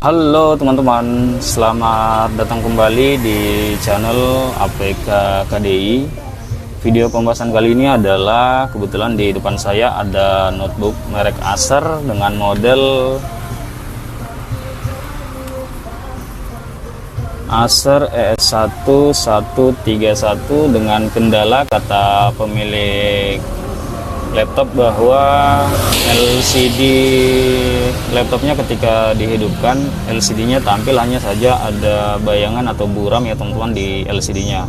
Halo teman-teman, selamat datang kembali di channel APK KDI. Video pembahasan kali ini adalah kebetulan di depan saya ada notebook merek Acer dengan model Acer ES1 dengan kendala kata pemilik laptop bahwa LCD laptopnya ketika dihidupkan LCD-nya tampil hanya saja ada bayangan atau buram ya teman-teman di LCD-nya.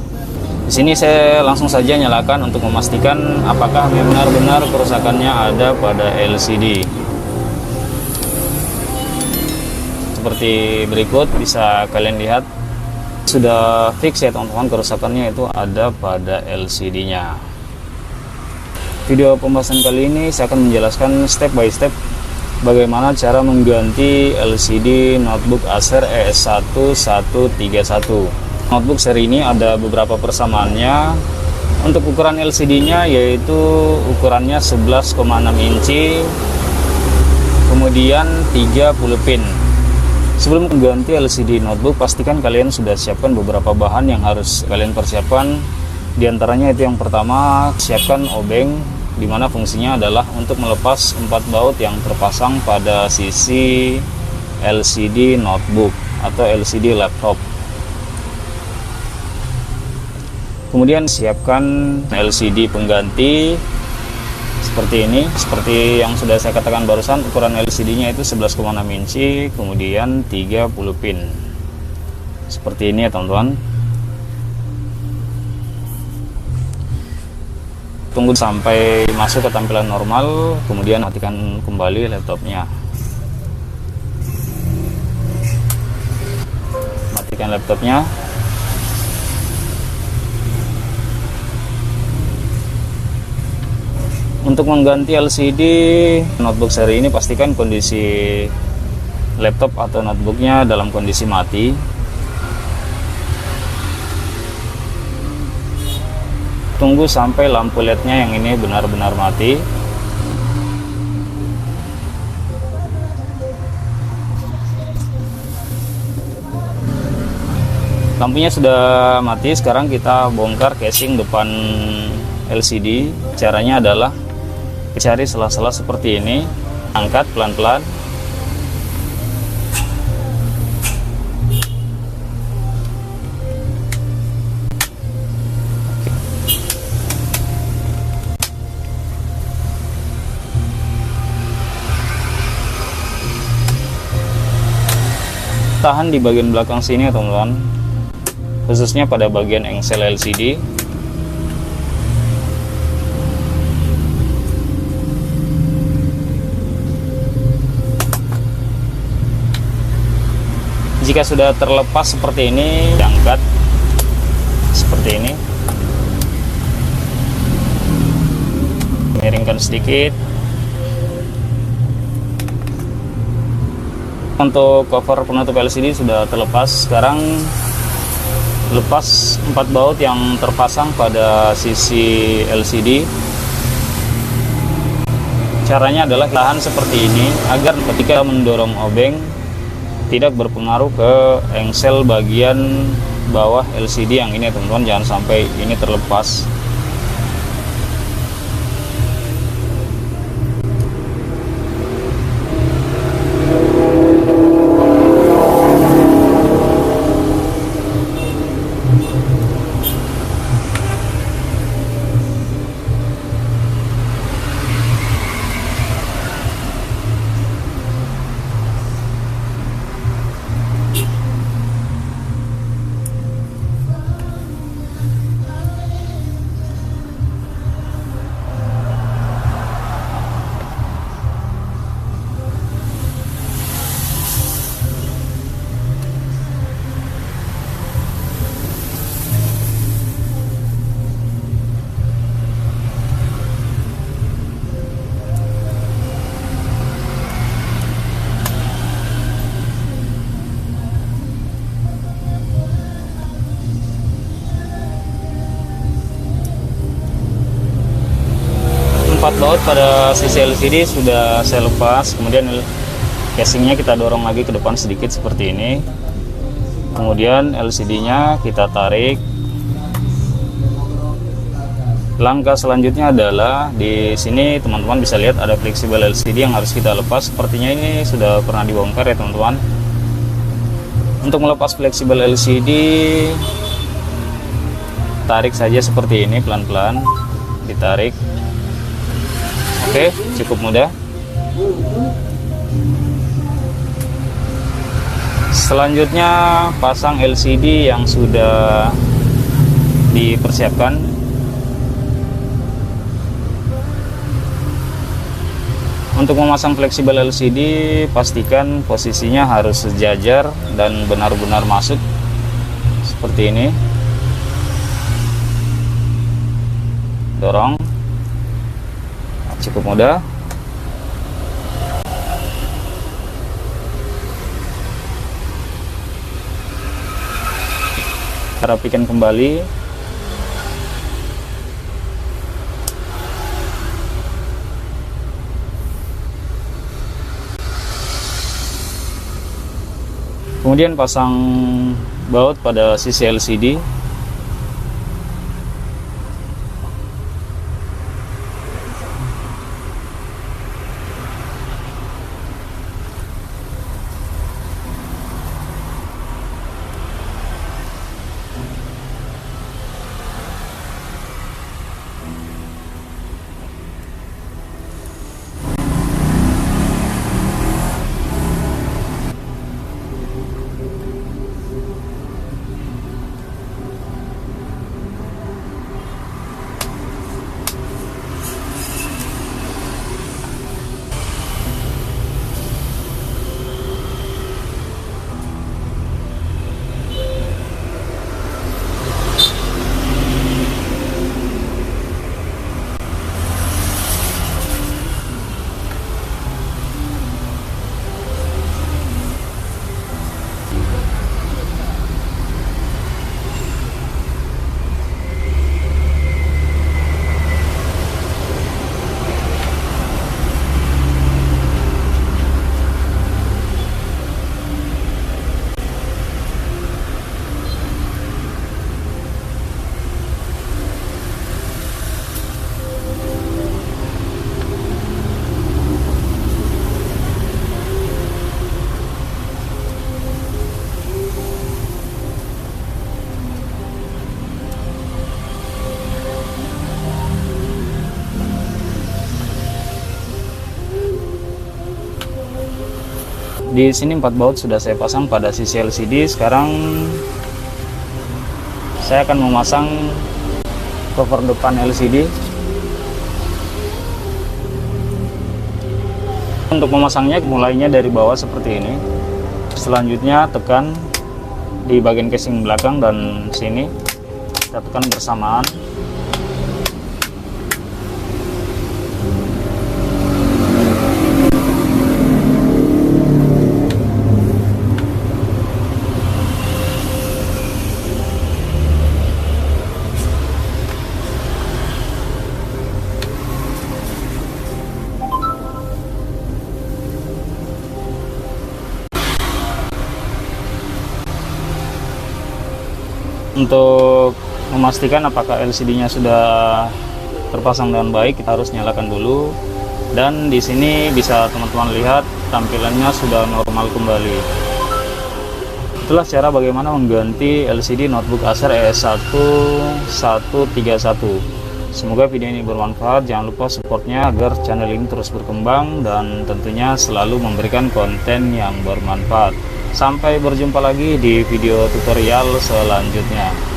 Di sini saya langsung saja nyalakan untuk memastikan apakah benar-benar kerusakannya ada pada LCD. Seperti berikut bisa kalian lihat sudah fix ya teman-teman, kerusakannya itu ada pada LCD-nya. Video pembahasan kali ini saya akan menjelaskan step by step bagaimana cara mengganti LCD notebook Acer ES1 Notebook seri ini ada beberapa persamaannya. Untuk ukuran LCD-nya yaitu ukurannya 11,6 inci, kemudian 30 pin. Sebelum mengganti LCD notebook, pastikan kalian sudah siapkan beberapa bahan yang harus kalian persiapkan. Di antaranya itu yang pertama, siapkan obeng, dimana fungsinya adalah untuk melepas 4 baut yang terpasang pada sisi LCD notebook atau LCD laptop. Kemudian siapkan LCD pengganti seperti ini, seperti yang sudah saya katakan barusan, ukuran LCD-nya itu 11,6 inci, kemudian 30 pin. Seperti ini ya teman-teman. Tunggu sampai masuk ke tampilan normal, kemudian matikan kembali laptopnya. Matikan laptopnya. Untuk mengganti LCD notebook seri ini, pastikan kondisi laptop atau notebooknya dalam kondisi mati. Tunggu sampai lampu LED-nya yang ini benar-benar mati. Lampunya sudah mati, sekarang kita bongkar casing depan LCD. Caranya adalah cari sela-sela seperti ini, angkat pelan-pelan. Tahan di bagian belakang sini ya teman-teman, khususnya pada bagian engsel LCD. Jika sudah terlepas seperti ini, diangkat seperti ini, miringkan sedikit. Untuk cover penutup LCD sudah terlepas. Sekarang lepas 4 baut yang terpasang pada sisi LCD. Caranya adalah tahan seperti ini agar ketika mendorong obeng tidak berpengaruh ke engsel bagian bawah LCD yang ini teman-teman, jangan sampai ini terlepas. Baut pada sisi LCD sudah saya lepas, kemudian Casingnya kita dorong lagi ke depan sedikit seperti ini. Kemudian LCD-nya kita tarik. Langkah selanjutnya adalah di sini teman-teman bisa lihat ada fleksibel LCD yang harus kita lepas. Sepertinya ini sudah pernah dibongkar ya teman-teman. Untuk melepas fleksibel LCD, tarik saja seperti ini, pelan-pelan ditarik. Oke, cukup mudah. Selanjutnya pasang LCD yang sudah dipersiapkan. Untuk memasang fleksibel LCD, pastikan posisinya harus sejajar dan benar-benar masuk seperti ini. Dorong. Cukup mudah. Rapikan kembali. Kemudian pasang baut pada sisi LCD. Di sini 4 baut sudah saya pasang pada sisi LCD. Sekarang saya akan memasang cover depan LCD. Untuk memasangnya mulainya dari bawah seperti ini. Selanjutnya tekan di bagian casing belakang dan sini. Kita tekan bersamaan. Untuk memastikan apakah LCD-nya sudah terpasang dengan baik, kita harus nyalakan dulu. Dan di sini bisa teman-teman lihat tampilannya sudah normal kembali. Itulah cara bagaimana mengganti LCD notebook Acer ES1131. Semoga video ini bermanfaat. Jangan lupa supportnya agar channel ini terus berkembang dan tentunya selalu memberikan konten yang bermanfaat. Sampai berjumpa lagi di video tutorial selanjutnya.